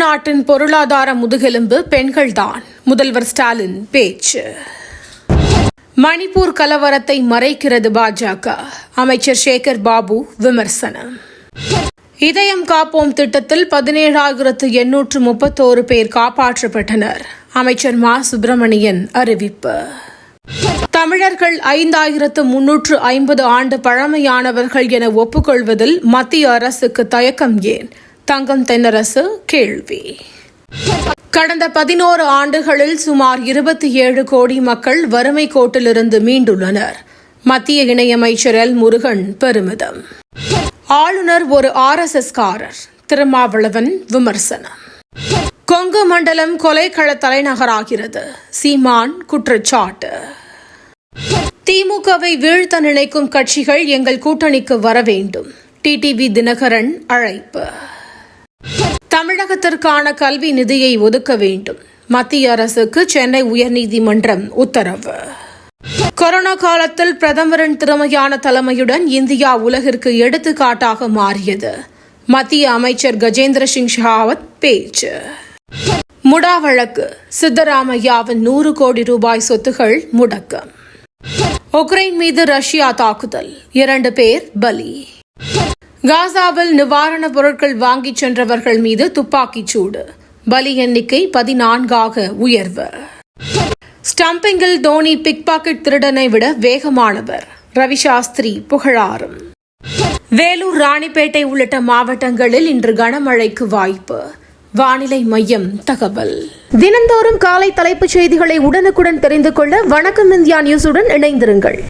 தமிழ்நாட்டின் பொருளாதார முதுகெலும்பு பெண்கள்தான், முதல்வர் ஸ்டாலின் பேச்சு. மணிப்பூர் கலவரத்தை மறைக்கிறது பாஜக, அமைச்சர் சேகர் பாபு விமர்சனம். இதயம் காப்போம் திட்டத்தில் 17,831 பேர் காப்பாற்றப்பட்டனர், அமைச்சர் மா சுப்பிரமணியன் அறிவிப்பு. தமிழர்கள் 5,350 ஆண்டு பழமையானவர்கள் என ஒப்புக்கொள்வதில் மத்திய அரசுக்கு தயக்கம் ஏன்? தங்கம் தென்னரசு கேள்வி. கடந்த 11 ஆண்டுகளில் சுமார் 27 கோடி மக்கள் வறுமை கோட்டிலிருந்து மீண்டுள்ளனர், மத்திய இணையமைச்சர் எல் முருகன் பெருமிதம். ஆளுநர் ஒரு RSS காரர், திருமாவளவன் விமர்சனம். கொங்கு மண்டலம் கொலைக்கள தலைநகராகிறது, சீமான் குற்றச்சாட்டு. திமுகவை வீழ்த்த நினைக்கும் கட்சிகள் எங்கள் கூட்டணிக்கு வர வேண்டும், டிடிவி தினகரன் அழைப்பு. தமிழகத்திற்கான கல்வி நிதியை ஒதுக்க வேண்டும், மத்திய அரசுக்கு சென்னை உயர்நீதிமன்றம் உத்தரவு. கொரோனா காலத்தில் பிரதமரின் திறமையான தலைமையுடன் இந்தியா உலகிற்கு எடுத்துக்காட்டாக மாறியது, மத்திய அமைச்சர் கஜேந்திர சிங் ஷெகாவத் பேச்சு. முடா வழக்கு, சித்தராமையாவின் 100 கோடி ரூபாய் சொத்துகள் முடக்கம். உக்ரைன் மீது ரஷ்யா தாக்குதல், 2 பேர் பலி. காசாவில் நிவாரணப் பொருட்கள் வாங்கிச் சென்றவர்கள் மீது துப்பாக்கிச் சூடு, பலி எண்ணிக்கை 14ஆக உயர்வு. ஸ்டம்பிங்கில் தோனி பிக்பாக்கெட் திருடனை விட வேகமானவர், ரவிசாஸ்திரி புகழாரம். வேலூர், ராணிப்பேட்டை உள்ளிட்ட மாவட்டங்களில் இன்று கனமழைக்கு வாய்ப்பு, வானிலை மையம் தகவல். தினந்தோறும் காலை தலைப்புச் செய்திகளை உடனுக்குடன் தெரிந்து கொள்ள வணக்கம் இந்தியா நியூஸுடன் இணைந்திருங்கள்.